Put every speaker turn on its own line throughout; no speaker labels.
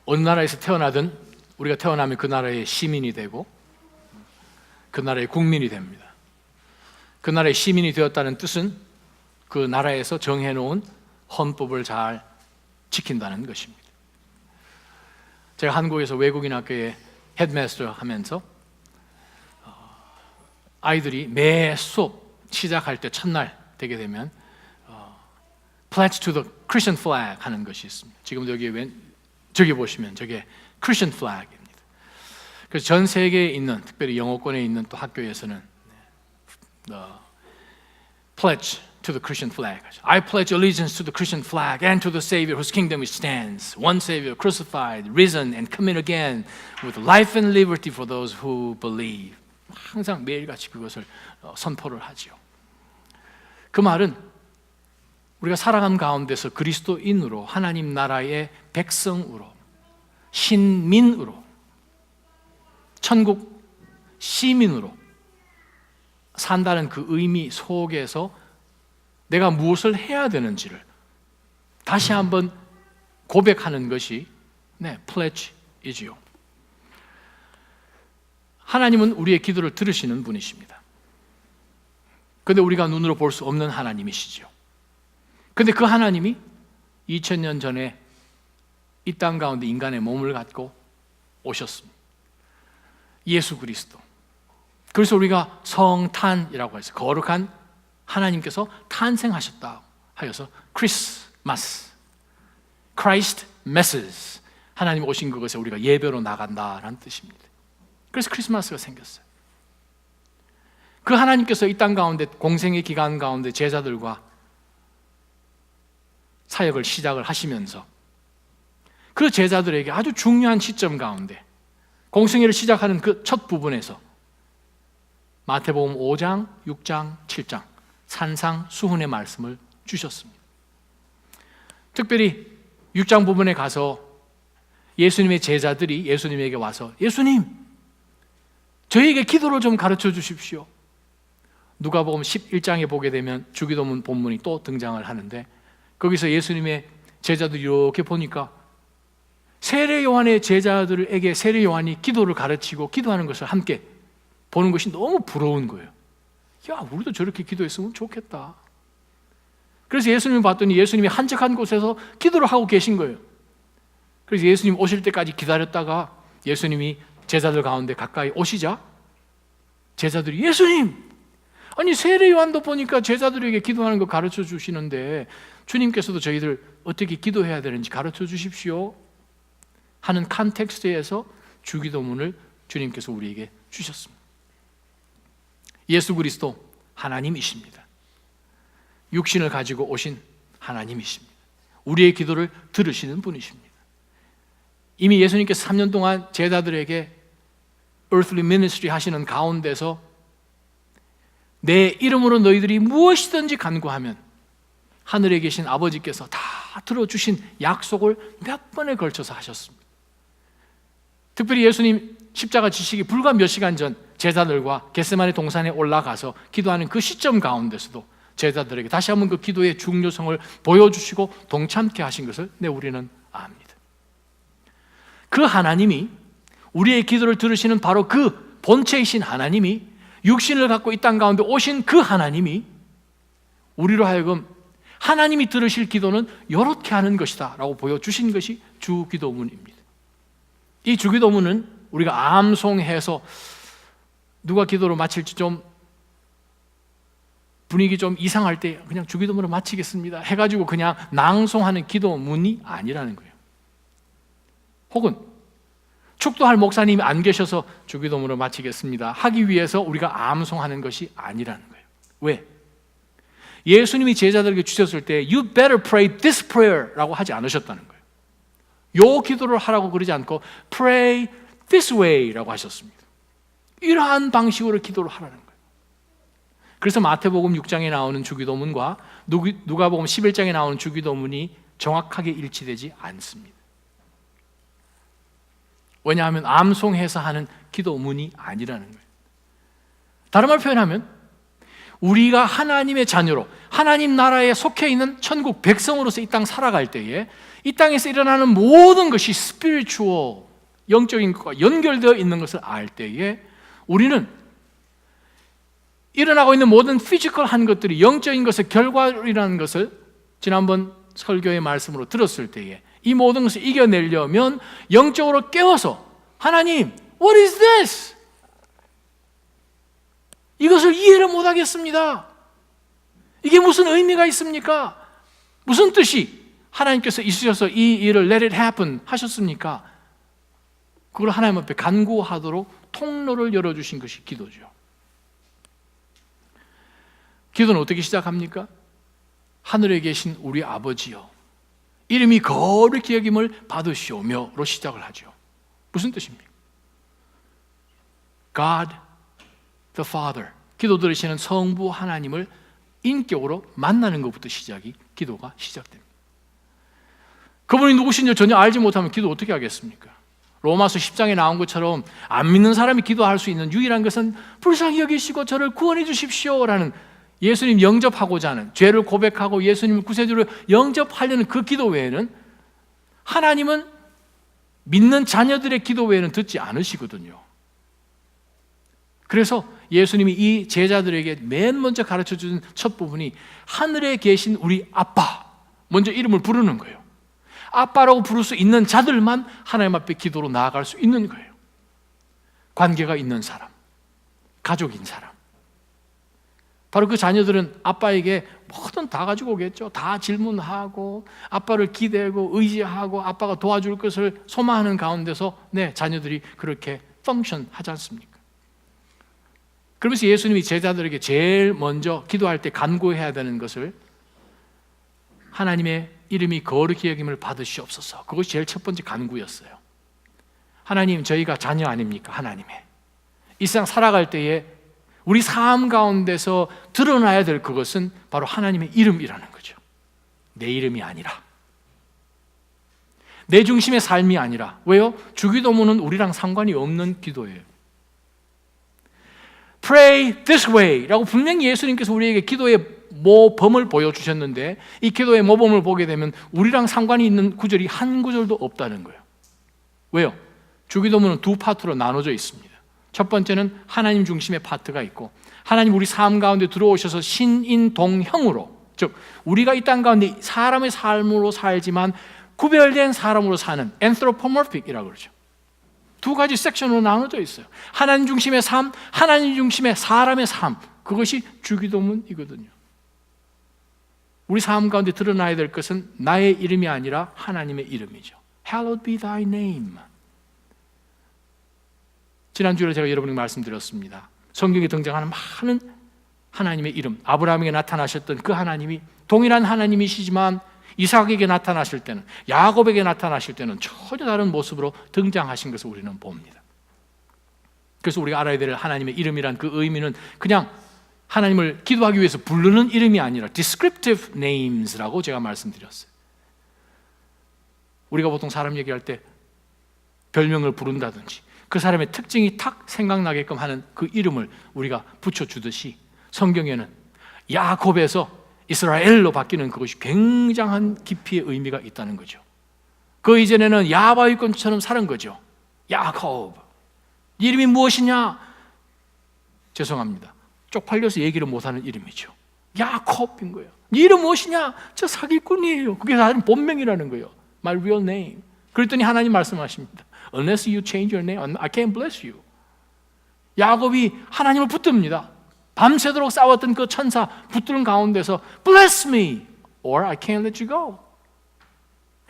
어느 나라에서 태어나든 우리가 태어나면 그 나라의 시민이 되고 그 나라의 국민이 됩니다. 그 나라의 시민이 되었다는 뜻은 그 나라에서 정해놓은 헌법을 잘 지킨다는 것입니다. 제가 한국에서 외국인 학교에 헤드마스터 하면서 아이들이 매 수업 시작할 때 첫날 되게 되면 Pledge to the Christian flag 하는 것이 있습니다. 지금 저기 보시면 저게 Christian flag입니다. 그래서 전 세계에 있는, 특별히 영어권에 있는 또 학교에서는 Pledge to the Christian flag. I pledge allegiance to the Christian flag and to the Savior whose kingdom it stands. One Savior crucified, risen, and coming again with life and liberty for those who believe. 항상 매일같이 그것을 선포를 하지요. 그 말은 우리가 살아감 가운데서 그리스도인으로 하나님 나라의 백성으로 신민으로 천국 시민으로 산다는 그 의미 속에서 내가 무엇을 해야 되는지를 다시 한번 고백하는 것이 pledge이지요. 하나님은 우리의 기도를 들으시는 분이십니다. 그런데 우리가 눈으로 볼 수 없는 하나님이시죠. 그런데 그 하나님이 2000년 전에 이 땅 가운데 인간의 몸을 갖고 오셨습니다. 예수 그리스도. 그래서 우리가 성탄이라고 해서 거룩한 하나님께서 탄생하셨다 하여서 크리스마스, Christ Messes, 하나님 오신 그것에 우리가 예배로 나간다라는 뜻입니다. 그래서 크리스마스가 생겼어요. 그 하나님께서 이 땅 가운데 공생의 기간 가운데 제자들과 사역을 시작을 하시면서 그 제자들에게 아주 중요한 시점 가운데 공생애를 시작하는 그 첫 부분에서 마태복음 5장, 6장, 7장 산상수훈의 말씀을 주셨습니다. 특별히 6장 부분에 가서 예수님의 제자들이 예수님에게 와서 예수님, 저희에게 기도를 좀 가르쳐 주십시오. 누가복음 11장에 보게 되면 주기도문 본문이 또 등장을 하는데 거기서 예수님의 제자들이 이렇게 보니까 세례 요한의 제자들에게 세례 요한이 기도를 가르치고 기도하는 것을 함께 보는 것이 너무 부러운 거예요. 야, 우리도 저렇게 기도했으면 좋겠다. 그래서 예수님을 봤더니 예수님이 한적한 곳에서 기도를 하고 계신 거예요. 그래서 예수님 오실 때까지 기다렸다가 예수님이 제자들 가운데 가까이 오시자 제자들이 예수님! 아니 세례 요한도 보니까 제자들에게 기도하는 거 가르쳐 주시는데 주님께서도 저희들 어떻게 기도해야 되는지 가르쳐 주십시오 하는 컨텍스트에서 주기도문을 주님께서 우리에게 주셨습니다. 예수 그리스도 하나님이십니다. 육신을 가지고 오신 하나님이십니다. 우리의 기도를 들으시는 분이십니다. 이미 예수님께서 3년 동안 제자들에게 earthly ministry 하시는 가운데서 내 이름으로 너희들이 무엇이든지 간구하면 하늘에 계신 아버지께서 다 들어주신 약속을 몇 번에 걸쳐서 하셨습니다. 특별히 예수님 십자가 지시기 불과 몇 시간 전 제자들과 겟세마네 동산에 올라가서 기도하는 그 시점 가운데서도 제자들에게 다시 한번 그 기도의 중요성을 보여주시고 동참케 하신 것을 우리는 압니다. 그 하나님이 우리의 기도를 들으시는 바로 그 본체이신 하나님이 육신을 갖고 이 땅 가운데 오신 그 하나님이 우리로 하여금 하나님이 들으실 기도는 이렇게 하는 것이다 라고 보여주신 것이 주기도문입니다. 이 주기도문은 우리가 암송해서 누가 기도를 마칠지 좀 분위기 좀 이상할 때 그냥 주기도문을 마치겠습니다 해가지고 그냥 낭송하는 기도문이 아니라는 거예요. 혹은 축도할 목사님이 안 계셔서 주기도문을 마치겠습니다 하기 위해서 우리가 암송하는 것이 아니라는 거예요. 왜? 예수님이 제자들에게 주셨을 때 You better pray this prayer 라고 하지 않으셨다는 거예요. 요 기도를 하라고 그러지 않고 Pray this way 라고 하셨습니다. 이러한 방식으로 기도를 하라는 거예요. 그래서 마태복음 6장에 나오는 주기도문과 누가복음 11장에 나오는 주기도문이 정확하게 일치되지 않습니다. 왜냐하면 암송해서 하는 기도문이 아니라는 거예요. 다른 말 표현하면 우리가 하나님의 자녀로 하나님 나라에 속해 있는 천국 백성으로서 이 땅 살아갈 때에 이 땅에서 일어나는 모든 것이 스피리추얼, 영적인 것과 연결되어 있는 것을 알 때에 우리는 일어나고 있는 모든 피지컬한 것들이 영적인 것의 결과이라는 것을 지난번 설교의 말씀으로 들었을 때에 이 모든 것을 이겨내려면 영적으로 깨워서 하나님, what is this? 이것을 이해를 못하겠습니다. 이게 무슨 의미가 있습니까? 무슨 뜻이 하나님께서 있으셔서 이 일을 let it happen 하셨습니까? 그걸 하나님 앞에 간구하도록 통로를 열어주신 것이 기도죠. 기도는 어떻게 시작합니까? 하늘에 계신 우리 아버지여, 이름이 거룩히 여김을 받으시오며로 시작을 하죠. 무슨 뜻입니까? God the Father, 기도 들으시는 성부 하나님을 인격으로 만나는 것부터 기도가 시작됩니다. 그분이 누구신지 전혀 알지 못하면 기도 어떻게 하겠습니까? 로마서 10장에 나온 것처럼 안 믿는 사람이 기도할 수 있는 유일한 것은 불쌍히 여기시고 저를 구원해 주십시오라는 예수님 영접하고자 하는, 죄를 고백하고 예수님을 구세주로 영접하려는 그 기도 외에는 하나님은 믿는 자녀들의 기도 외에는 듣지 않으시거든요. 그래서 예수님이 이 제자들에게 맨 먼저 가르쳐 주는 첫 부분이 하늘에 계신 우리 아빠, 먼저 이름을 부르는 거예요. 아빠라고 부를 수 있는 자들만 하나님 앞에 기도로 나아갈 수 있는 거예요. 관계가 있는 사람, 가족인 사람. 바로 그 자녀들은 아빠에게 뭐든 다 가지고 오겠죠. 다 질문하고 아빠를 기대고 의지하고 아빠가 도와줄 것을 소망하는 가운데서 자녀들이 그렇게 펑션 하지 않습니까? 그러면서 예수님이 제자들에게 제일 먼저 기도할 때 간구해야 되는 것을 하나님의 이름이 거룩히 여김을 받으시옵소서. 그것이 제일 첫 번째 간구였어요. 하나님, 저희가 자녀 아닙니까? 하나님의. 이 세상 살아갈 때에 우리 삶 가운데서 드러나야 될 그것은 바로 하나님의 이름이라는 거죠. 내 이름이 아니라, 내 중심의 삶이 아니라. 왜요? 주기도문은 우리랑 상관이 없는 기도예요. Pray this way 라고 분명히 예수님께서 우리에게 기도의 모범을 보여주셨는데 이 기도의 모범을 보게 되면 우리랑 상관이 있는 구절이 한 구절도 없다는 거예요. 왜요? 주기도문은 두 파트로 나눠져 있습니다. 첫 번째는 하나님 중심의 파트가 있고, 하나님 우리 삶 가운데 들어오셔서 신인동형으로, 즉 우리가 이 땅 가운데 사람의 삶으로 살지만 구별된 사람으로 사는 anthropomorphic이라고 그러죠. 두 가지 섹션으로 나눠져 있어요. 하나님 중심의 삶, 하나님 중심의 사람의 삶, 그것이 주기도문이거든요. 우리 삶 가운데 드러나야 될 것은 나의 이름이 아니라 하나님의 이름이죠. Hallowed be thy name. 지난주에 제가 여러분에게 말씀드렸습니다. 성경에 등장하는 많은 하나님의 이름, 아브라함에게 나타나셨던 그 하나님이 동일한 하나님이시지만 이삭에게 나타나실 때는, 야곱에게 나타나실 때는 전혀 다른 모습으로 등장하신 것을 우리는 봅니다. 그래서 우리가 알아야 될 하나님의 이름이란 그 의미는 그냥 하나님을 기도하기 위해서 부르는 이름이 아니라 descriptive names라고 제가 말씀드렸어요. 우리가 보통 사람 얘기할 때 별명을 부른다든지 그 사람의 특징이 탁 생각나게끔 하는 그 이름을 우리가 붙여주듯이 성경에는 야곱에서 이스라엘로 바뀌는 그것이 굉장한 깊이의 의미가 있다는 거죠. 그 이전에는 야바위권처럼 사는 거죠. 야곱. 이름이 무엇이냐? 죄송합니다. 쪽팔려서 얘기를 못하는 이름이죠. 야곱인 거예요. 네 이름 무엇이냐? 저 사기꾼이에요. 그게 사실 본명이라는 거예요. My real name. 그랬더니 하나님 말씀하십니다. Unless you change your name, I can't bless you. 야곱이 하나님을 붙듭니다. 밤새도록 싸웠던 그 천사 붙드는 가운데서 Bless me, or I can't let you go.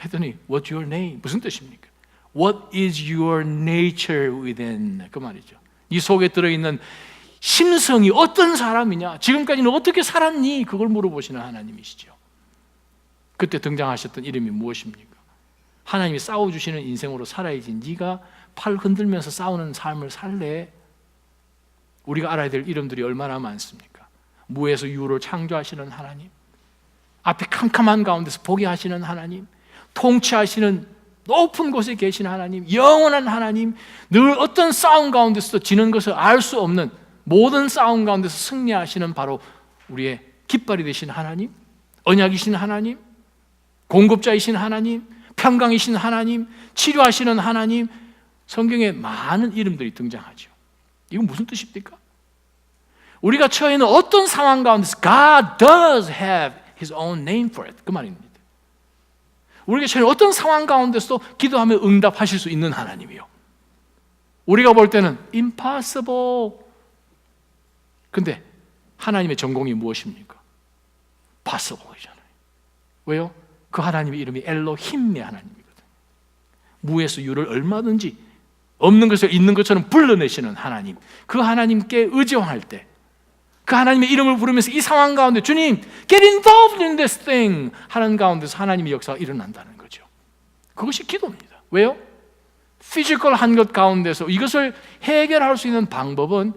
했더니 What's your name? 무슨 뜻입니까? What is your nature within? 그 말이죠. 이 속에 들어있는 심성이 어떤 사람이냐? 지금까지는 어떻게 살았니? 그걸 물어보시는 하나님이시죠. 그때 등장하셨던 이름이 무엇입니까? 하나님이 싸워주시는 인생으로 살아야지 네가 팔 흔들면서 싸우는 삶을 살래? 우리가 알아야 될 이름들이 얼마나 많습니까? 무에서 유를 창조하시는 하나님, 앞에 캄캄한 가운데서 보게 하시는 하나님, 통치하시는 높은 곳에 계신 하나님, 영원한 하나님, 늘 어떤 싸움 가운데서도 지는 것을 알 수 없는 모든 싸움 가운데서 승리하시는 바로 우리의 깃발이 되신 하나님, 언약이신 하나님, 공급자이신 하나님, 평강이신 하나님, 치료하시는 하나님, 성경에 많은 이름들이 등장하죠. 이건 무슨 뜻입니까? 우리가 처해 있는 어떤 상황 가운데서 God does have His own name for it. 그 말입니다. 우리가 처해 있는 어떤 상황 가운데서도 기도하며 응답하실 수 있는 하나님이요. 우리가 볼 때는 impossible. 근데 하나님의 전공이 무엇입니까? possible이잖아요. 왜요? 그 하나님의 이름이 엘로힘의 하나님이거든요. 무에서 유를 얼마든지 없는 것을 있는 것처럼 불러내시는 하나님, 그 하나님께 의지할 때 그 하나님의 이름을 부르면서 이 상황 가운데 주님, get involved in this thing 하는 가운데서 하나님의 역사가 일어난다는 거죠. 그것이 기도입니다. 왜요? 피지컬한 것 가운데서 이것을 해결할 수 있는 방법은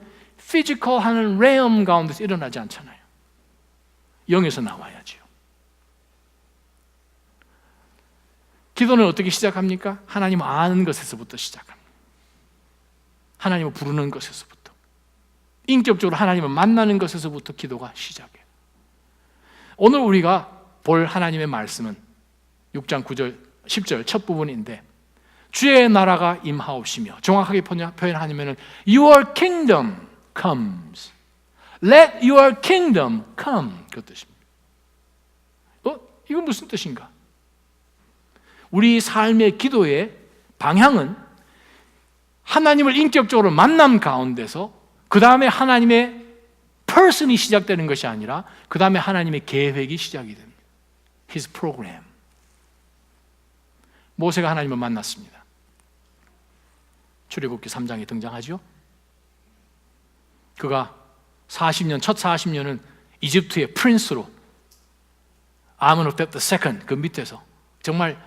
피지컬한 realm 가운데서 일어나지 않잖아요. 영에서 나와야죠. 기도는 어떻게 시작합니까? 하나님을 아는 것에서부터 시작합니다. 하나님을 부르는 것에서부터, 인격적으로 하나님을 만나는 것에서부터 기도가 시작해요. 오늘 우리가 볼 하나님의 말씀은 6장 9절, 10절 첫 부분인데, 주의 나라가 임하옵시며, 정확하게 표현하면 Your kingdom comes. Let your kingdom come. 그 뜻입니다. 이건 무슨 뜻인가? 우리 삶의 기도의 방향은 하나님을 인격적으로 만남 가운데서 그 다음에 하나님의 person이 시작되는 것이 아니라 그 다음에 하나님의 계획이 시작이 됩니다. His program. 모세가 하나님을 만났습니다. 출애굽기 3장에 등장하죠. 그가 40년, 첫 40년은 이집트의 프린스로 아므노텝 II 그 밑에서 정말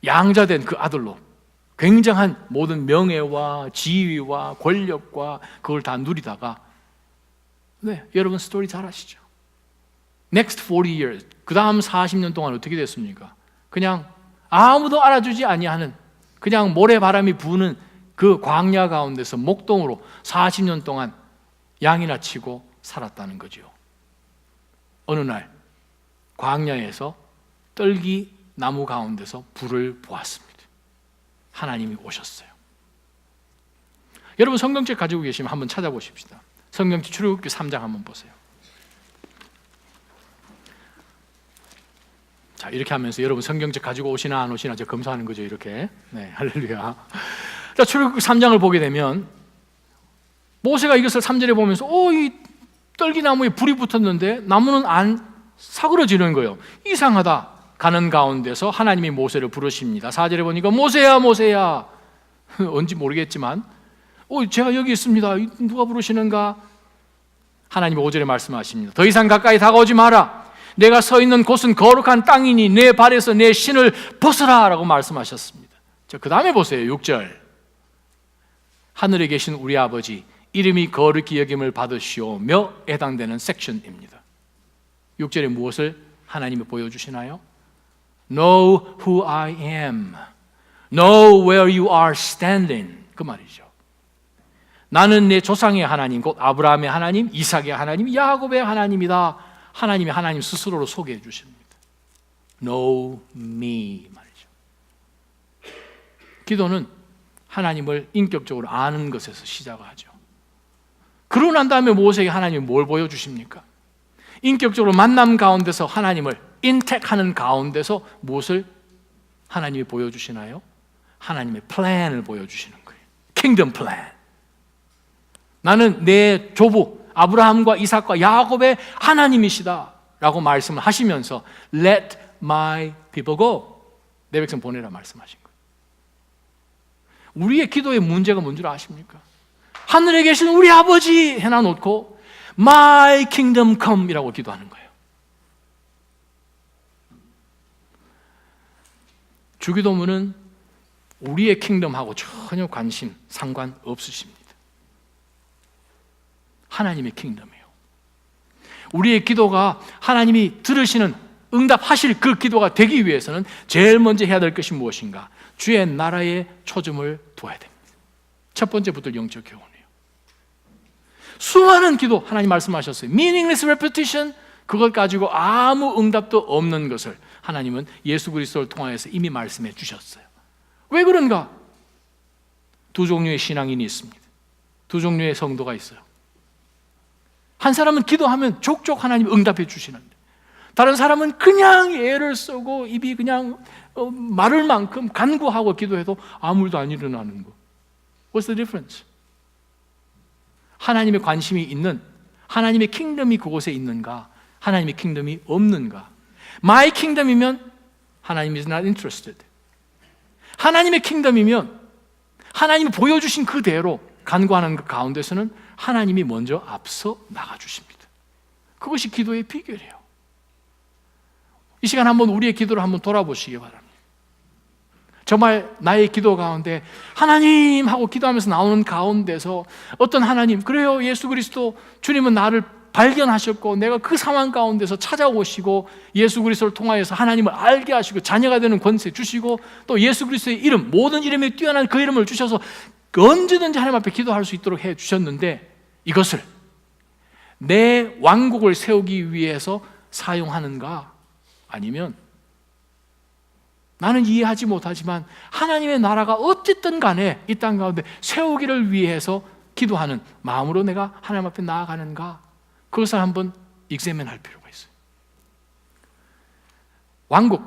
양자된 그 아들로 굉장한 모든 명예와 지위와 권력과 그걸 다 누리다가, 네, 여러분 스토리 잘 아시죠? Next 40 years, 그 다음 40년 동안 어떻게 됐습니까? 그냥 아무도 알아주지 아니하는, 그냥 모래바람이 부는 그 광야 가운데서 목동으로 40년 동안 양이나 치고 살았다는 거죠. 어느 날 광야에서 떨기 나무 가운데서 불을 보았습니다. 하나님이 오셨어요. 여러분 성경책 가지고 계시면 한번 찾아보십시다. 성경책 출애굽기 3장 한번 보세요. 자, 이렇게 하면서 여러분 성경책 가지고 오시나 안 오시나 제가 검사하는 거죠. 이렇게. 네, 할렐루야. 자, 출애굽기 3장을 보게 되면 모세가 이것을 3절에 보면서 이 떨기나무에 불이 붙었는데 나무는 안 사그러지는 거예요. 이상하다. 가는 가운데서 하나님이 모세를 부르십니다. 4절에 보니까 모세야 모세야, 언제 모르겠지만 제가 여기 있습니다. 누가 부르시는가? 하나님이 5절에 말씀하십니다. 더 이상 가까이 다가오지 마라. 내가 서 있는 곳은 거룩한 땅이니 내 발에서 내 신을 벗으라 라고 말씀하셨습니다. 자, 그 다음에 보세요. 6절. 하늘에 계신 우리 아버지 이름이 거룩히 여김을 받으시오며 해당되는 섹션입니다. 6절에 무엇을 하나님이 보여주시나요? Know who I am. Know where you are standing. 그 말이죠. 나는 내 조상의 하나님, 곧 아브라함의 하나님, 이삭의 하나님, 야곱의 하나님이다. 하나님이 하나님 스스로로 소개해 주십니다. Know me 말이죠. 기도는 하나님을 인격적으로 아는 것에서 시작하죠. 그러고 난 다음에 모세에게 하나님이 뭘 보여주십니까? 인격적으로 만남 가운데서 하나님을 인택하는 가운데서 무엇을 하나님이 보여주시나요? 하나님의 플랜을 보여주시는 거예요. 킹덤 플랜. 나는 내 조부 아브라함과 이삭과 야곱의 하나님이시다 라고 말씀을 하시면서 Let my people go. 내 백성 보내라 말씀하신 거예요. 우리의 기도의 문제가 뭔 줄 아십니까? 하늘에 계신 우리 아버지 해놔놓고 My kingdom come 이라고 기도하는 거예요. 주기도문은 우리의 킹덤하고 전혀 관심, 상관 없으십니다. 하나님의 킹덤이에요. 우리의 기도가 하나님이 들으시는 응답하실 그 기도가 되기 위해서는 제일 먼저 해야 될 것이 무엇인가? 주의 나라에 초점을 둬야 됩니다. 첫 번째부터 영적 교훈이에요. 수많은 기도, 하나님 말씀하셨어요. meaningless repetition, 그것 가지고 아무 응답도 없는 것을 하나님은 예수 그리스도를 통하여서 이미 말씀해 주셨어요. 왜 그런가? 두 종류의 신앙인이 있습니다. 두 종류의 성도가 있어요. 한 사람은 기도하면 족족 하나님 응답해 주시는데, 다른 사람은 그냥 애를 쓰고 입이 그냥 마를 만큼 간구하고 기도해도 아무 일도 안 일어나는 거. What's the difference? 하나님의 관심이 있는, 하나님의 킹덤이 그곳에 있는가, 하나님의 킹덤이 없는가. My kingdom이면 하나님 is not interested. 하나님의 킹덤이면 하나님이 보여주신 그대로 간구하는 그 가운데서는 하나님이 먼저 앞서 나가주십니다. 그것이 기도의 비결이에요. 이 시간 한번 우리의 기도를 한번 돌아보시기 바랍니다. 정말 나의 기도 가운데 하나님 하고 기도하면서 나오는 가운데서 어떤 하나님, 그래요, 예수 그리스도 주님은 나를 발견하셨고 내가 그 상황 가운데서 찾아오시고 예수 그리스도를 통하여서 하나님을 알게 하시고 자녀가 되는 권세 주시고 또 예수 그리스도의 이름, 모든 이름에 뛰어난 그 이름을 주셔서 언제든지 하나님 앞에 기도할 수 있도록 해 주셨는데, 이것을 내 왕국을 세우기 위해서 사용하는가, 아니면 나는 이해하지 못하지만 하나님의 나라가 어쨌든 간에 이 땅 가운데 세우기를 위해서 기도하는 마음으로 내가 하나님 앞에 나아가는가, 그것을 한번 익세면할 필요가 있어요. 왕국,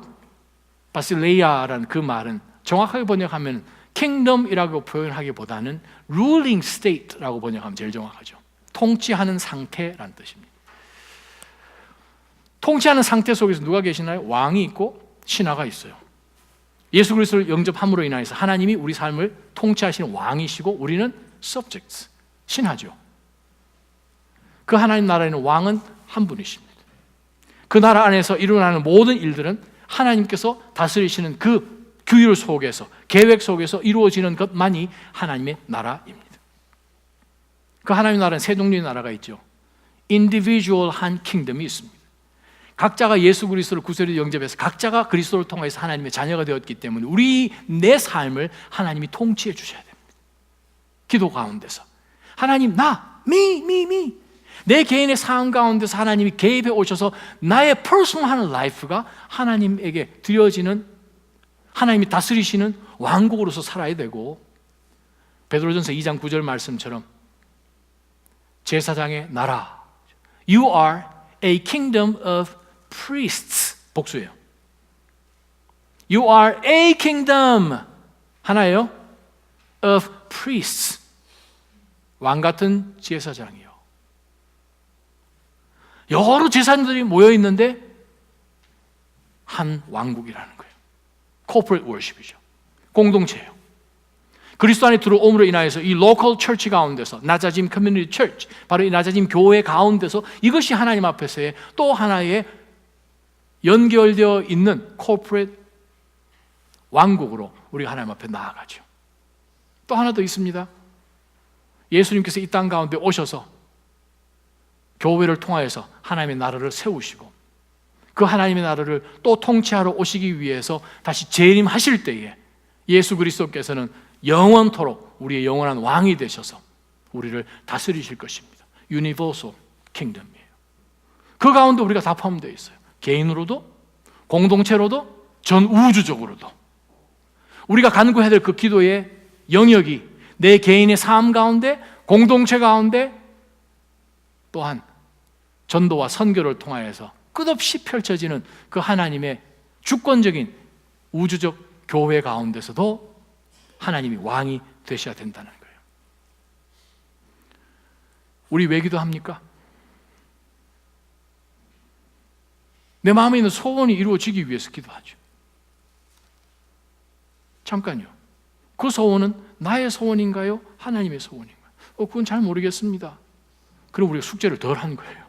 바실레이아라는 그 말은 정확하게 번역하면 킹덤이라고 표현하기보다는 ruling state라고 번역하면 제일 정확하죠. 통치하는 상태라는 뜻입니다. 통치하는 상태 속에서 누가 계시나요? 왕이 있고 신하가 있어요. 예수 그리스도를 영접함으로 인하여서 하나님이 우리 삶을 통치하시는 왕이시고 우리는 subjects, 신하죠. 그 하나님 나라에는 왕은 한 분이십니다. 그 나라 안에서 일어나는 모든 일들은 하나님께서 다스리시는 그 규율 속에서, 계획 속에서 이루어지는 것만이 하나님의 나라입니다. 그 하나님의 나라는 세 종류의 나라가 있죠. individual한 킹덤이 있습니다. 각자가 예수 그리스도를 구세주로 영접해서 각자가 그리스도를 통해서 하나님의 자녀가 되었기 때문에 내 삶을 하나님이 통치해 주셔야 됩니다. 기도 가운데서 하나님, 내 개인의 삶 가운데서 하나님이 개입해 오셔서 나의 퍼스널한 라이프가 하나님에게 드려지는, 하나님이 다스리시는 왕국으로서 살아야 되고, 베드로전서 2장 9절 말씀처럼 제사장의 나라, You are a kingdom of priests, 복수예요. You are a kingdom, 하나예요, of priests, 왕 같은 제사장이요. 여러 제사장들이 모여 있는데 한 왕국이라는 거예요. corporate worship이죠. 공동체예요. 그리스도 안에 들어옴으로 인하여서 이 local church 가운데서, 나자짐 community church, 바로 이 나자짐 교회 가운데서 이것이 하나님 앞에서의 또 하나의 연결되어 있는 corporate 왕국으로 우리가 하나님 앞에 나아가죠. 또 하나 더 있습니다. 예수님께서 이 땅 가운데 오셔서 교회를 통하여서 하나님의 나라를 세우시고 그 하나님의 나라를 또 통치하러 오시기 위해서 다시 재림하실 때에 예수 그리스도께서는 영원토록 우리의 영원한 왕이 되셔서 우리를 다스리실 것입니다. 유니버설 킹덤이에요. 그 가운데 우리가 다 포함되어 있어요. 개인으로도, 공동체로도, 전 우주적으로도. 우리가 간구해야 될 그 기도의 영역이 내 개인의 삶 가운데, 공동체 가운데, 또한 전도와 선교를 통하여서 끝없이 펼쳐지는 그 하나님의 주권적인 우주적 교회 가운데서도 하나님이 왕이 되셔야 된다는 거예요. 우리 왜 기도합니까? 내 마음에 있는 소원이 이루어지기 위해서 기도하죠. 잠깐요. 그 소원은 나의 소원인가요? 하나님의 소원인가요? 그건 잘 모르겠습니다. 그럼 우리가 숙제를 덜 한 거예요.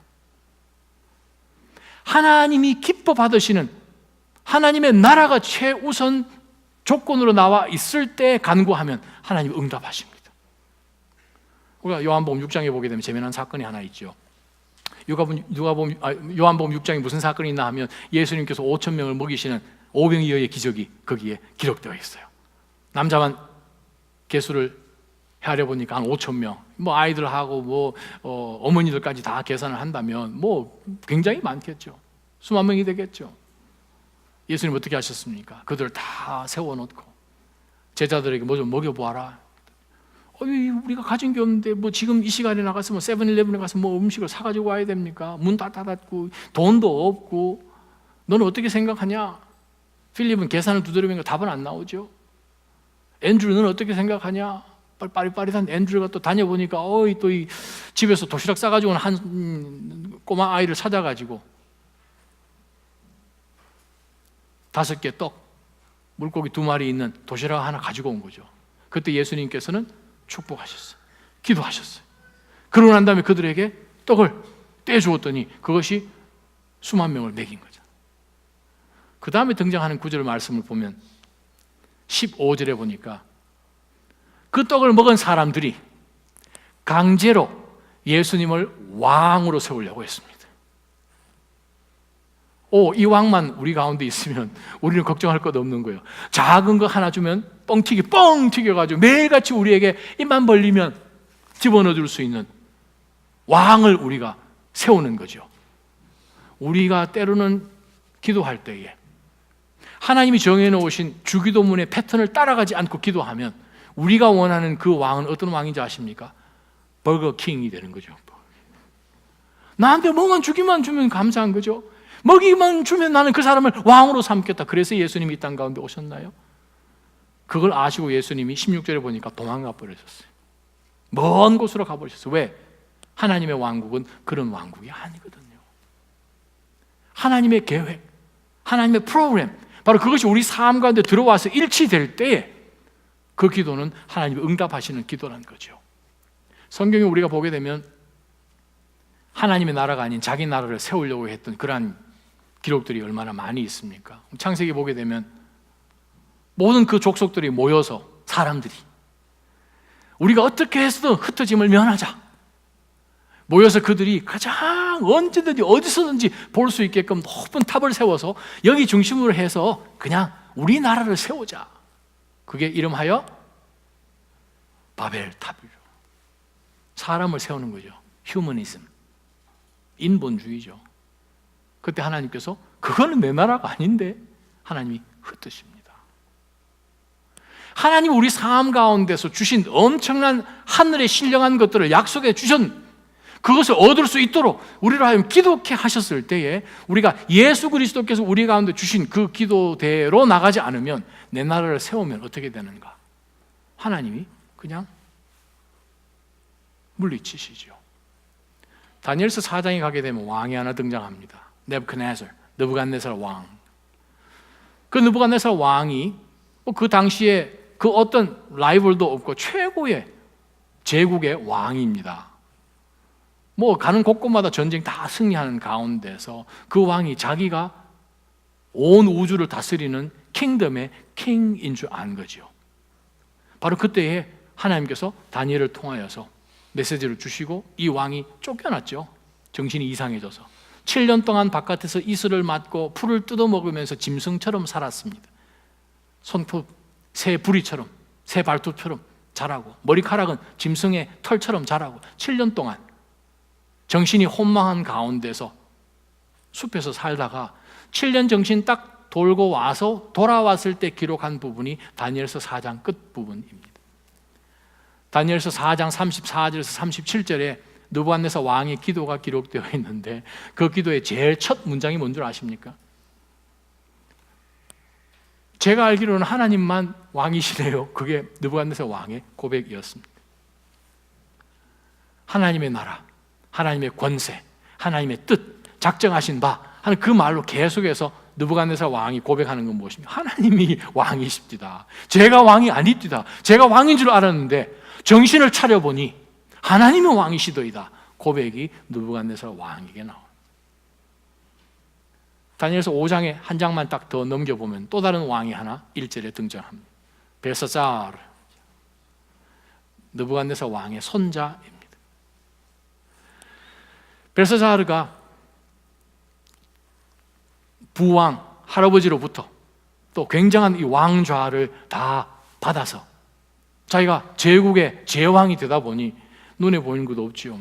하나님이 기뻐 받으시는 하나님의 나라가 최우선 조건으로 나와 있을 때 간구하면 하나님이 응답하십니다. 우리가 요한복음 6장에 보게 되면 재미난 사건이 하나 있죠. 요한복음 6장에 무슨 사건이 있나 하면 예수님께서 5,000명을 먹이시는 오병이어의 기적이 거기에 기록되어 있어요. 남자만 개수를 헤아려 보니까 한 5천 명, 뭐 아이들하고 뭐 어머니들까지 다 계산을 한다면 뭐 굉장히 많겠죠. 수만 명이 되겠죠. 예수님 어떻게 하셨습니까? 그들을 다 세워놓고 제자들에게 뭐 좀 먹여보아라. 우리가 가진 게 없는데 뭐 지금 이 시간에 나가서 뭐 세븐일레븐에 가서 뭐 음식을 사가지고 와야 됩니까? 문 다 닫았고 돈도 없고. 너는 어떻게 생각하냐? 필립은 계산을 두드리면 답은 안 나오죠. 앤드류는 어떻게 생각하냐? 빠릿빠릿한 앤드류가 또 다녀보니까 또 이 집에서 도시락 싸가지고 온 한 꼬마 아이를 찾아가지고 5개 떡, 물고기 2마리 있는 도시락 하나 가지고 온 거죠. 그때 예수님께서는 축복하셨어요. 기도하셨어요. 그러고 난 다음에 그들에게 떡을 떼주었더니 그것이 수만 명을 먹인 거죠. 그 다음에 등장하는 구절 말씀을 보면 15절에 보니까 그 떡을 먹은 사람들이 강제로 예수님을 왕으로 세우려고 했습니다. 이 왕만 우리 가운데 있으면 우리는 걱정할 것 없는 거예요. 작은 거 하나 주면 뻥튀기 뻥 튀겨가지고 매일같이 우리에게 입만 벌리면 집어넣어줄 수 있는 왕을 우리가 세우는 거죠. 우리가 때로는 기도할 때에 하나님이 정해놓으신 주기도문의 패턴을 따라가지 않고 기도하면 우리가 원하는 그 왕은 어떤 왕인지 아십니까? 버거킹이 되는 거죠. 나한테 뭐만 주기만 주면 감사한 거죠. 먹이만 주면 나는 그 사람을 왕으로 삼겠다. 그래서 예수님이 이 땅 가운데 오셨나요? 그걸 아시고 예수님이 16절에 보니까 도망가 버리셨어요. 먼 곳으로 가버리셨어요. 왜? 하나님의 왕국은 그런 왕국이 아니거든요. 하나님의 계획, 하나님의 프로그램, 바로 그것이 우리 삶 가운데 들어와서 일치될 때에 그 기도는 하나님이 응답하시는 기도라는 거죠. 성경에 우리가 보게 되면 하나님의 나라가 아닌 자기 나라를 세우려고 했던 그러한 기록들이 얼마나 많이 있습니까? 창세기 보게 되면 모든 그 족속들이 모여서 사람들이 우리가 어떻게 해서든 흩어짐을 면하자 모여서 그들이 가장 언제든지 어디서든지 볼 수 있게끔 높은 탑을 세워서 여기 중심으로 해서 그냥 우리나라를 세우자. 그게 이름하여 바벨탑이죠. 사람을 세우는 거죠. 휴머니즘, 인본주의죠. 그때 하나님께서 그거는 내 나라가 아닌데 하나님이 흩으십니다. 하나님 우리 삶 가운데서 주신 엄청난 하늘의 신령한 것들을 약속해 주신 그것을 얻을 수 있도록 우리로 하여금 기도케 하셨을 때에 우리가 예수 그리스도께서 우리 가운데 주신 그 기도대로 나가지 않으면 내 나라를 세우면 어떻게 되는가? 하나님이 그냥 물리치시죠. 다니엘서 4장에 가게 되면 왕이 하나 등장합니다. 느부갓네살 왕. 그 느부갓네살 왕이 그 당시에 그 어떤 라이벌도 없고 최고의 제국의 왕입니다. 가는 곳곳마다 전쟁 다 승리하는 가운데서 그 왕이 자기가 온 우주를 다스리는 킹덤의 킹인 줄 안 거죠. 바로 그때에 하나님께서 다니엘을 통하여서 메시지를 주시고 이 왕이 쫓겨났죠. 정신이 이상해져서 7년 동안 바깥에서 이슬을 맞고 풀을 뜯어먹으면서 짐승처럼 살았습니다. 손톱 새 부리처럼, 새 발톱처럼 자라고 머리카락은 짐승의 털처럼 자라고 7년 동안 정신이 혼망한 가운데서 숲에서 살다가 7년 정신 딱 돌고 와서 돌아왔을 때 기록한 부분이 다니엘서 4장 끝부분입니다. 다니엘서 4장 34절에서 37절에 느부갓네살 왕의 기도가 기록되어 있는데 그 기도의 제일 첫 문장이 뭔 줄 아십니까? 제가 알기로는 하나님만 왕이시네요. 그게 느부갓네살 왕의 고백이었습니다. 하나님의 나라, 하나님의 권세, 하나님의 뜻, 작정하신 바 하는 그 말로 계속해서 느부갓네살 왕이 고백하는 건 무엇입니까? 하나님이 왕이십니다. 제가 왕이 아닙니다. 제가 왕인 줄 알았는데 정신을 차려보니 하나님은 왕이시더이다. 고백이 느부갓네살 왕에게 나옵니다. 다니엘서 5장에 한 장만 딱 더 넘겨보면 또 다른 왕이 하나 1절에 등장합니다. 벨사사르, 느부갓네살 왕의 손자입니다. 벨사사르가 부왕 할아버지로부터 또 굉장한 이 왕좌를 다 받아서 자기가 제국의 제왕이 되다 보니 눈에 보이는 것도 없지요.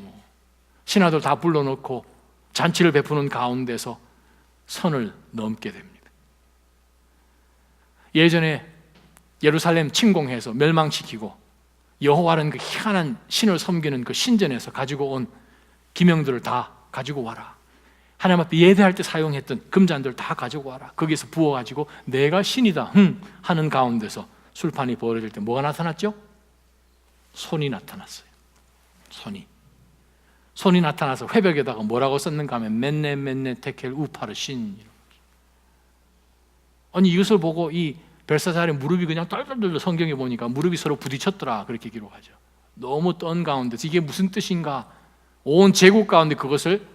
신하들 다 불러놓고 잔치를 베푸는 가운데서 선을 넘게 됩니다. 예전에 예루살렘 침공해서 멸망시키고 여호와는 그 희한한 신을 섬기는 그 신전에서 가지고 온 기명들을 다 가지고 와라. 하나님 앞에 예배할 때 사용했던 금잔들 다 가지고 와라. 거기서 부어가지고 내가 신이다 하는 가운데서 술판이 벌어질 때 뭐가 나타났죠? 손이 나타났어요. 손이 나타나서 회벽에다가 뭐라고 썼는가 하면 맨네 테켈 우파르신. 아니 이것을 보고 이 벨사살의 무릎이 그냥 떨떨떨, 성경에 보니까 무릎이 서로 부딪혔더라 그렇게 기록하죠. 너무 떤 가운데서 이게 무슨 뜻인가, 온 제국 가운데 그것을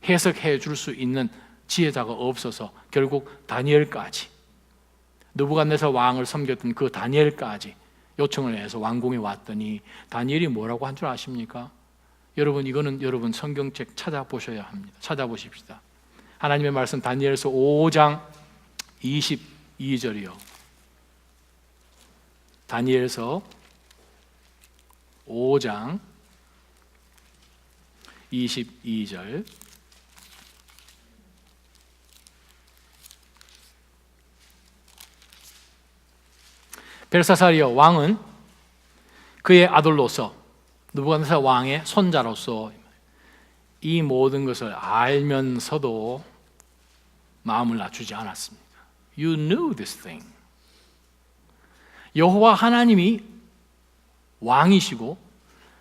해석해 줄 수 있는 지혜자가 없어서 결국 다니엘까지, 느부갓네살 왕을 섬겼던 그 다니엘까지 요청을 해서 왕궁에 왔더니 다니엘이 뭐라고 한 줄 아십니까? 여러분, 이거는 여러분 성경책 찾아보셔야 합니다. 찾아보십시다. 하나님의 말씀 다니엘서 5장 22절이요. 다니엘서 5장 22절. 벨사살이여, 왕은 그의 아들로서 느부갓네살 왕의 손자로서 이 모든 것을 알면서도 마음을 낮추지 않았습니다. You knew this thing. 여호와 하나님이 왕이시고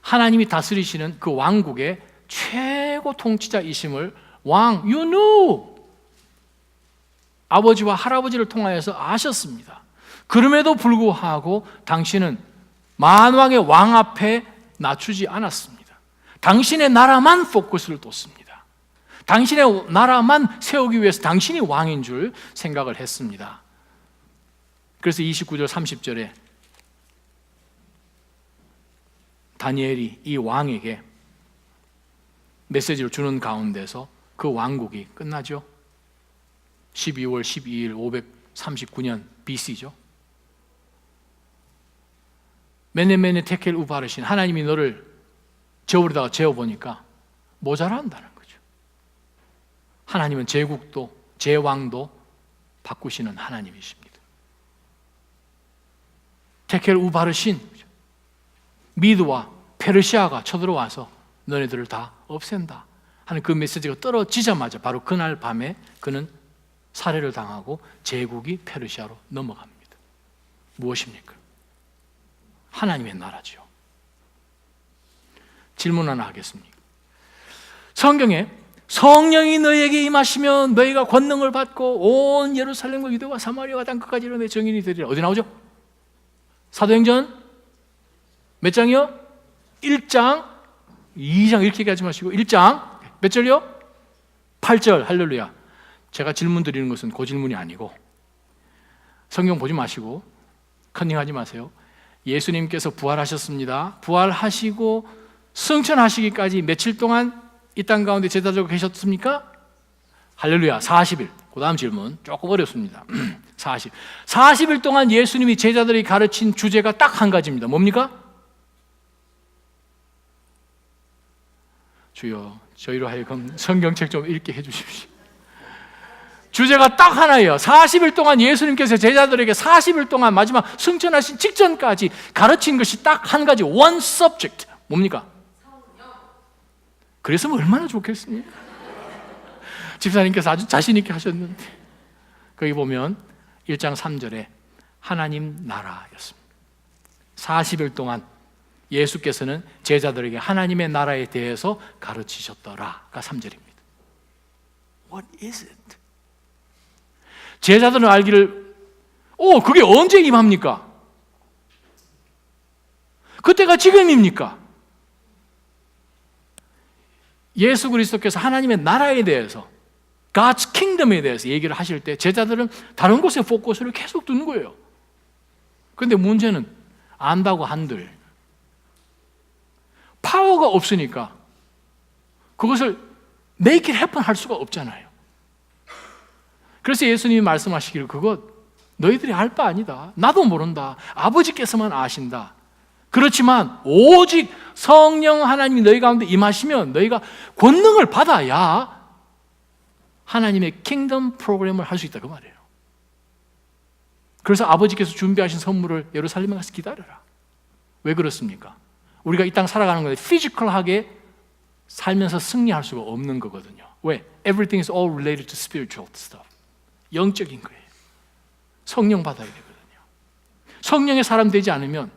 하나님이 다스리시는 그 왕국의 최고 통치자이심을 왕, you knew, 아버지와 할아버지를 통하여서 아셨습니다. 그럼에도 불구하고 당신은 만왕의 왕 앞에 낮추지 않았습니다. 당신의 나라만 포커스를 뒀습니다. 당신의 나라만 세우기 위해서 당신이 왕인 줄 생각을 했습니다. 그래서 29절 30절에 다니엘이 이 왕에게 메시지를 주는 가운데서 그 왕국이 끝나죠. 12월 12일 539년 BC죠. 맨네 테켈 우바르신, 하나님이 너를 저울에다가 재어보니까 모자란다는 거죠. 하나님은 제국도 제왕도 바꾸시는 하나님이십니다. 테켈 우바르신, 미드와 페르시아가 쳐들어와서 너네들을 다 없앤다 하는 그 메시지가 떨어지자마자 바로 그날 밤에 그는 살해를 당하고 제국이 페르시아로 넘어갑니다. 무엇입니까? 하나님의 나라죠. 질문 하나 하겠습니다. 성경에 성령이 너에게 임하시면 너희가 권능을 받고 온 예루살렘과 유대와 사마리아와 땅끝까지 이르러 내 증인이 되리라. 어디 나오죠? 사도행전 몇 장이요? 1장, 2장 이렇게 얘기하지 마시고 1장 몇 절이요? 8절. 할렐루야. 제가 질문 드리는 것은 그 질문이 아니고, 성경 보지 마시고 컨닝하지 마세요. 예수님께서 부활하셨습니다. 부활하시고 승천하시기까지 며칠 동안 이 땅 가운데 제자들과 계셨습니까? 할렐루야. 40일. 그 다음 질문 조금 어렵습니다. 40일 동안 예수님이 제자들이 가르친 주제가 딱 한 가지입니다. 뭡니까? 주여, 저희로 하여금 성경책 좀 읽게 해주십시오. 주제가 딱 하나예요. 40일 동안 예수님께서 제자들에게 40일 동안 마지막 승천하신 직전까지 가르친 것이 딱 한 가지, one subject. 뭡니까? 그랬으면 얼마나 좋겠습니까? 집사님께서 아주 자신 있게 하셨는데, 거기 보면 1장 3절에 하나님 나라였습니다. 40일 동안 예수께서는 제자들에게 하나님의 나라에 대해서 가르치셨더라가 3절입니다. What is it? 제자들은 알기를, 그게 언제 임합니까? 그때가 지금입니까? 예수 그리스도께서 하나님의 나라에 대해서, God's kingdom에 대해서 얘기를 하실 때 제자들은 다른 곳에 포커스를 계속 두는 거예요. 그런데 문제는 안다고 한들 파워가 없으니까 그것을 make it happen 할 수가 없잖아요. 그래서 예수님이 말씀하시기를, 그것 너희들이 알 바 아니다. 나도 모른다. 아버지께서만 아신다. 그렇지만 오직 성령 하나님이 너희 가운데 임하시면 너희가 권능을 받아야 하나님의 킹덤 프로그램을 할 수 있다 그 말이에요. 그래서 아버지께서 준비하신 선물을 예루살렘에 가서 기다려라. 왜 그렇습니까? 우리가 이 땅 살아가는 건데 피지컬하게 살면서 승리할 수가 없는 거거든요. 왜? Everything is all related to spiritual stuff. 영적인 거예요. 성령 받아야 되거든요. 성령의 사람 되지 않으면,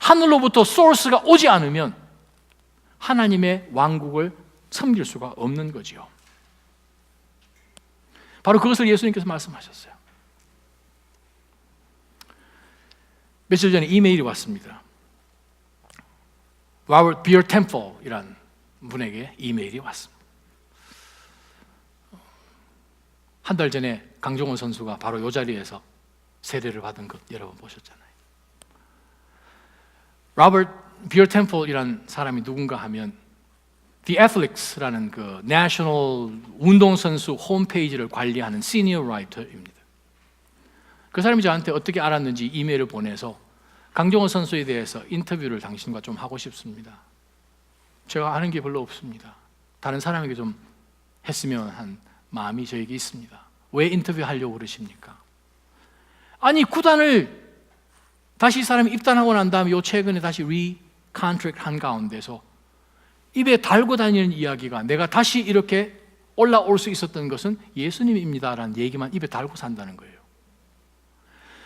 하늘로부터 소스가 오지 않으면 하나님의 왕국을 섬길 수가 없는 거지요. 바로 그것을 예수님께서 말씀하셨어요. 며칠 전에 이메일이 왔습니다. Robert Beer Temple이란 분에게 이메일이 왔습니다. 한 달 전에 강정호 선수가 바로 이 자리에서 세례를 받은 것 여러분 보셨잖아요. Robert Beer Temple이란 사람이 누군가 하면 The Athletecs라는 그 내셔널 운동선수 홈페이지를 관리하는 시니어 라이터입니다. 그 사람이 저한테 어떻게 알았는지 이메일을 보내서 강정호 선수에 대해서 인터뷰를 당신과 좀 하고 싶습니다. 제가 아는 게 별로 없습니다. 다른 사람에게 좀 했으면 한 마음이 저에게 있습니다. 왜 인터뷰하려고 그러십니까? 아니 구단을 다시 이 사람이 입단하고 난 다음에 요 최근에 다시 리컨트랙트 한 가운데서 입에 달고 다니는 이야기가 내가 다시 이렇게 올라올 수 있었던 것은 예수님입니다라는 얘기만 입에 달고 산다는 거예요.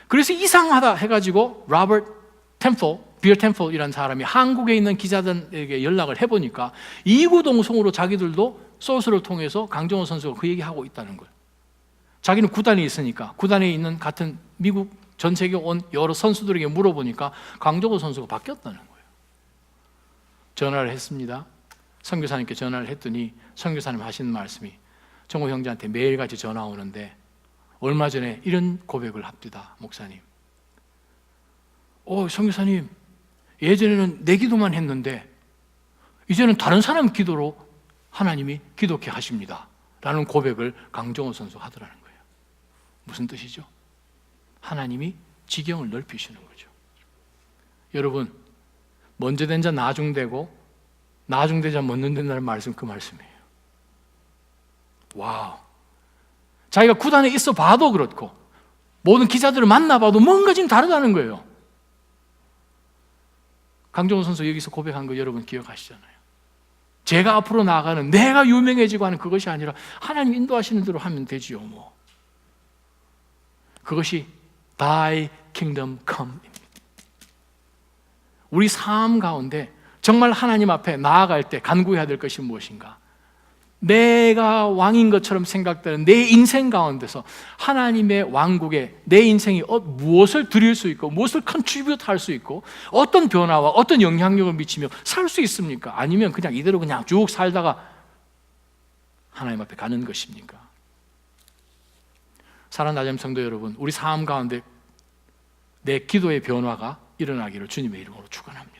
그래서 이상하다 해가지고 로버트 템플, 비어 템플이라는 사람이 한국에 있는 기자들에게 연락을 해보니까 이구동성으로 자기들도 소스를 통해서 강정호 선수가 그 얘기하고 있다는 거예요. 자기는 구단에 있으니까 구단에 있는 같은 미국 전 세계 온 여러 선수들에게 물어보니까 강정호 선수가 바뀌었다는 거예요. 전화를 했습니다. 선교사님께 전화를 했더니 선교사님 하시는 말씀이 정호 형제한테 매일같이 전화 오는데 얼마 전에 이런 고백을 합니다. 목사님. 선교사님, 예전에는 내 기도만 했는데 이제는 다른 사람 기도로 하나님이 기도케 하십니다. 라는 고백을 강정호 선수가 하더라는 거예요. 무슨 뜻이죠? 하나님이 지경을 넓히시는 거죠. 여러분, 먼저 된 자 나중되고 나중되자 먼저 된다는 말씀, 그 말씀이에요. 와우. 자기가 구단에 있어 봐도 그렇고 모든 기자들을 만나봐도 뭔가 지금 다르다는 거예요. 강정호 선수 여기서 고백한 거 여러분 기억하시잖아요. 제가 앞으로 나아가는, 내가 유명해지고 하는 그것이 아니라 하나님 인도하시는 대로 하면 되지요. 뭐 그것이 Thy Kingdom Come입니다. 우리 삶 가운데 정말 하나님 앞에 나아갈 때 간구해야 될 것이 무엇인가? 내가 왕인 것처럼 생각되는 내 인생 가운데서 하나님의 왕국에 내 인생이 무엇을 드릴 수 있고 무엇을 컨트리뷰트 할 수 있고 어떤 변화와 어떤 영향력을 미치며 살 수 있습니까? 아니면 그냥 이대로 그냥 쭉 살다가 하나님 앞에 가는 것입니까? 사랑하는 나점 성도 여러분, 우리 삶 가운데 내 기도의 변화가 일어나기를 주님의 이름으로 축원합니다.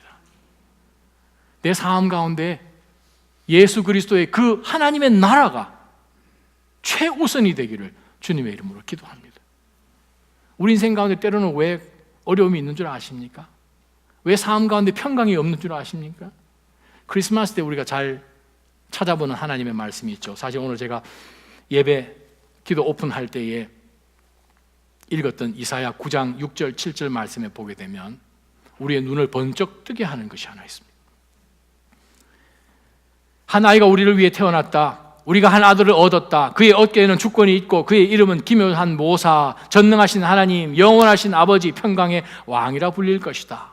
내 삶 가운데 예수 그리스도의 그 하나님의 나라가 최우선이 되기를 주님의 이름으로 기도합니다. 우리 인생 가운데 때로는 왜 어려움이 있는 줄 아십니까? 왜 삶 가운데 평강이 없는 줄 아십니까? 크리스마스 때 우리가 잘 찾아보는 하나님의 말씀이 있죠. 사실 오늘 제가 예배 기도 오픈할 때에 읽었던 이사야 9장 6절 7절 말씀에 보게 되면 우리의 눈을 번쩍 뜨게 하는 것이 하나 있습니다. 한 아이가 우리를 위해 태어났다. 우리가 한 아들을 얻었다. 그의 어깨에는 주권이 있고 그의 이름은 기묘한 모사, 전능하신 하나님, 영원하신 아버지, 평강의 왕이라 불릴 것이다.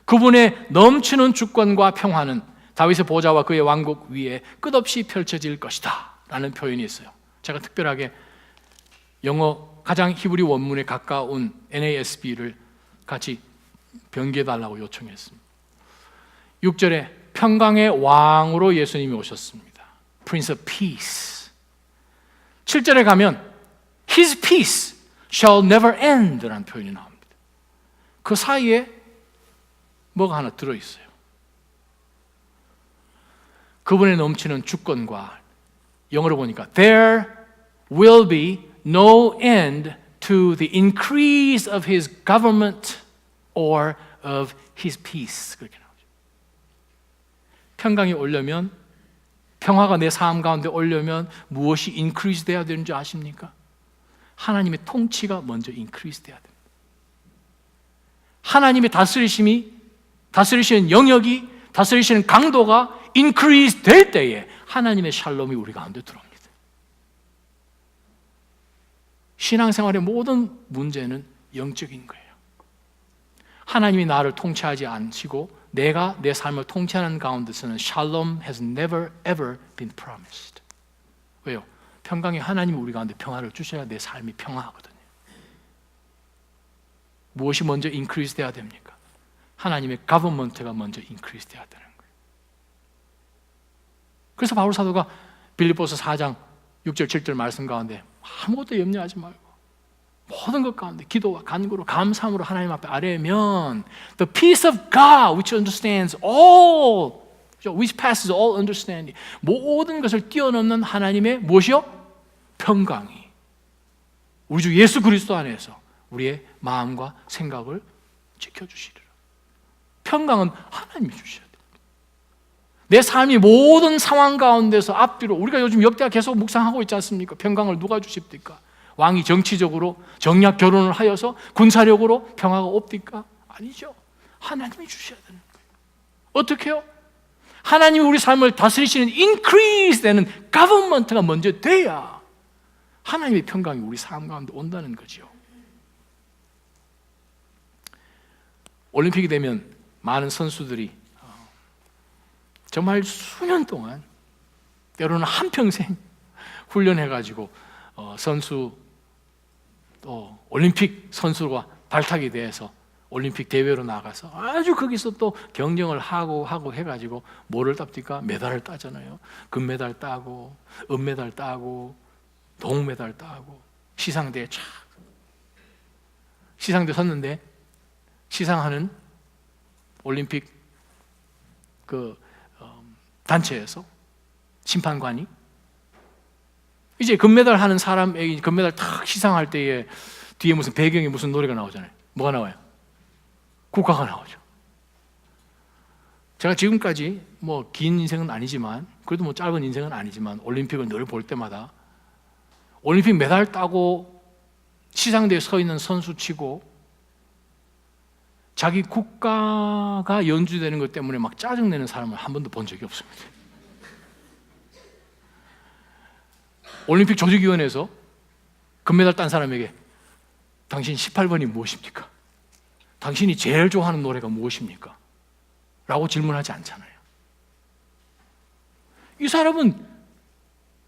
그분의 넘치는 주권과 평화는 다윗의 보좌와 그의 왕국 위에 끝없이 펼쳐질 것이다 라는 표현이 있어요. 제가 특별하게 영어 가장 히브리 원문에 가까운 NASB를 같이 변기해달라고 요청했습니다. 6절에 평강의 왕으로 예수님이 오셨습니다. Prince of Peace. 7절에 가면 His peace shall never end 라는 표현이 나옵니다. 그 사이에 뭐가 하나 들어있어요. 그분의 넘치는 주권과, 영어로 보니까 There will be no end to the increase of His government or of His peace. 그렇게 나오죠. 평강이 오려면, 평화가 내 삶 가운데 오려면 무엇이 increase 돼야 되는 줄 아십니까? 하나님의 통치가 먼저 increase 돼야 됩니다. 하나님의 다스리시는 영역이, 다스리시는 강도가 increase 될 때에 하나님의 샬롬이 우리 가운데 들어옵니다. 신앙생활의 모든 문제는 영적인 거예요. 하나님이 나를 통치하지 않으시고 내가 내 삶을 통치하는 가운데서는 Shalom has never ever been promised. 왜요? 평강이 하나님이 우리 가운데 평화를 주셔야 내 삶이 평화하거든요. 무엇이 먼저 increase 돼야 됩니까? 하나님의 government가 먼저 increase 돼야 되는 거예요. 그래서 바울 사도가 빌립보서 4장 6절 7절 말씀 가운데 아무것도 염려하지 말고 모든 것 가운데 기도와 간구로 감사함으로 하나님 앞에 아뢰면 the peace of God which understands all, which passes all understanding, 모든 것을 뛰어넘는 하나님의 무엇이요? 평강이 우리 주 예수 그리스도 안에서 우리의 마음과 생각을 지켜주시리라. 평강은 하나님이 주셔야 돼요. 내 삶이 모든 상황 가운데서 앞뒤로, 우리가 요즘 역대하 계속 묵상하고 있지 않습니까? 평강을 누가 주십니까? 왕이 정치적으로 정략 결혼을 하여서 군사력으로 평화가 옵니까? 아니죠. 하나님이 주셔야 되는 거예요. 어떻게 해요? 하나님이 우리 삶을 다스리시는 increase 되는 government가 먼저 돼야 하나님의 평강이 우리 삶 가운데 온다는 거죠. 올림픽이 되면 많은 선수들이 정말 수년 동안, 때로는 한평생 훈련해가지고 선수, 또 올림픽 선수가 발탁이 돼서 올림픽 대회로 나가서 아주 거기서 또 경쟁을 하고 해가지고 뭐를 땁니까? 메달을 따잖아요. 금메달 따고, 은메달 따고, 동메달 따고, 시상대에 촥 시상대 섰는데, 시상하는 올림픽 단체에서 심판관이 이제 금메달 하는 사람에게 금메달 탁 시상할 때에 뒤에 무슨 배경에 무슨 노래가 나오잖아요. 뭐가 나와요? 국가가 나오죠. 제가 지금까지 뭐 긴 인생은 아니지만, 그래도 뭐 짧은 인생은 아니지만 올림픽을 늘 볼 때마다 올림픽 메달 따고 시상대에 서 있는 선수치고 자기 국가가 연주되는 것 때문에 막 짜증내는 사람을 한 번도 본 적이 없습니다. 올림픽 조직위원회에서 금메달 딴 사람에게 당신 18번이 무엇입니까? 당신이 제일 좋아하는 노래가 무엇입니까? 라고 질문하지 않잖아요. 이 사람은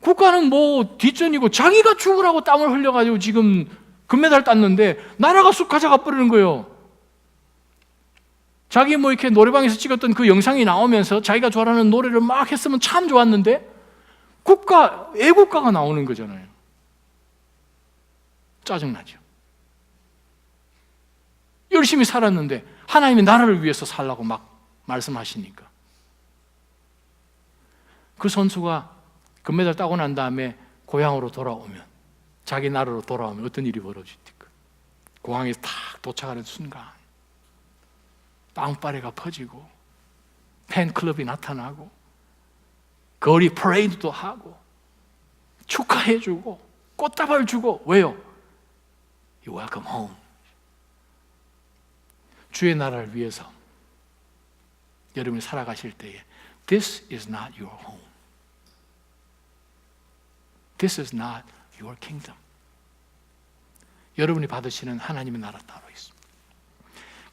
국가는 뭐 뒷전이고 자기가 죽으라고 땀을 흘려가지고 지금 금메달 땄는데 나라가 쑥 가져가 버리는 거예요. 자기 뭐 이렇게 노래방에서 찍었던 그 영상이 나오면서 자기가 좋아하는 노래를 막 했으면 참 좋았는데 국가, 애국가가 나오는 거잖아요. 짜증나죠. 열심히 살았는데 하나님의 나라를 위해서 살라고 막 말씀하시니까. 그 선수가 금메달 따고 난 다음에 고향으로 돌아오면, 자기 나라로 돌아오면 어떤 일이 벌어집니까? 공항에 탁 도착하는 순간 빵빠레가 퍼지고 팬클럽이 나타나고 거리 퍼레이드도 하고 축하해주고 꽃다발 주고. 왜요? You welcome home. 주의 나라를 위해서 여러분이 살아가실 때에 This is not your home. This is not your kingdom. 여러분이 받으시는 하나님의 나라 따로 있습니다.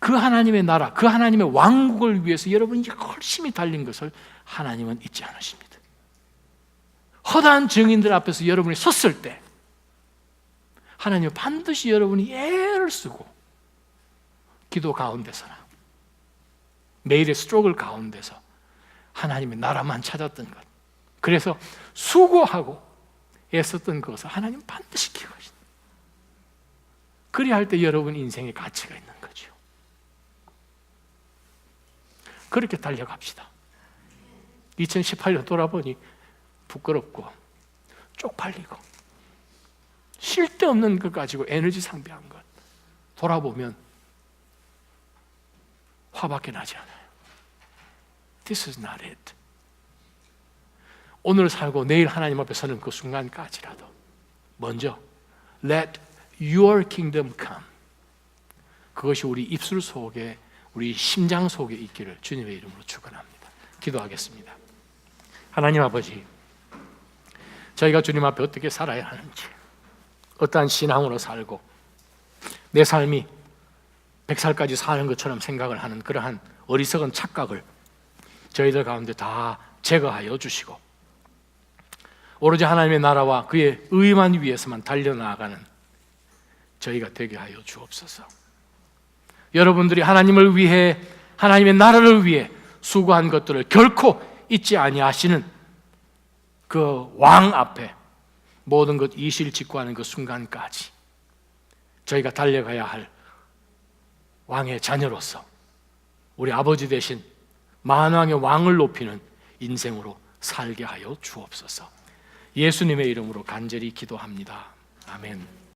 그 하나님의 나라, 그 하나님의 왕국을 위해서 여러분이 열심히 달린 것을 하나님은 잊지 않으십니다. 허다한 증인들 앞에서 여러분이 섰을 때 하나님은 반드시 여러분이 애를 쓰고 기도 가운데서나 매일의 스트러글 가운데서 하나님의 나라만 찾았던 것, 그래서 수고하고 애썼던 것을 하나님 반드시 기억하신다. 그리할 때 여러분 인생에 가치가 있는 거죠. 그렇게 달려갑시다. 2018년 돌아보니 부끄럽고 쪽팔리고 쓸데없는 것 가지고 에너지 상비한 것 돌아보면 화밖에 나지 않아요. This is not it. 오늘 살고 내일 하나님 앞에 서는 그 순간까지라도 먼저 Let your kingdom come. 그것이 우리 입술 속에, 우리 심장 속에 있기를 주님의 이름으로 축원합니다. 기도하겠습니다. 하나님 아버지, 저희가 주님 앞에 어떻게 살아야 하는지, 어떠한 신앙으로 살고 내 삶이 100살까지 사는 것처럼 생각을 하는 그러한 어리석은 착각을 저희들 가운데 다 제거하여 주시고 오로지 하나님의 나라와 그의 의만 위해서만 달려나가는 저희가 되게 하여 주옵소서. 여러분들이 하나님을 위해, 하나님의 나라를 위해 수고한 것들을 결코 잊지 아니하시는 그 왕 앞에 모든 것 이실직고하는 그 순간까지 저희가 달려가야 할 왕의 자녀로서 우리 아버지 대신 만왕의 왕을 높이는 인생으로 살게 하여 주옵소서. 예수님의 이름으로 간절히 기도합니다. 아멘.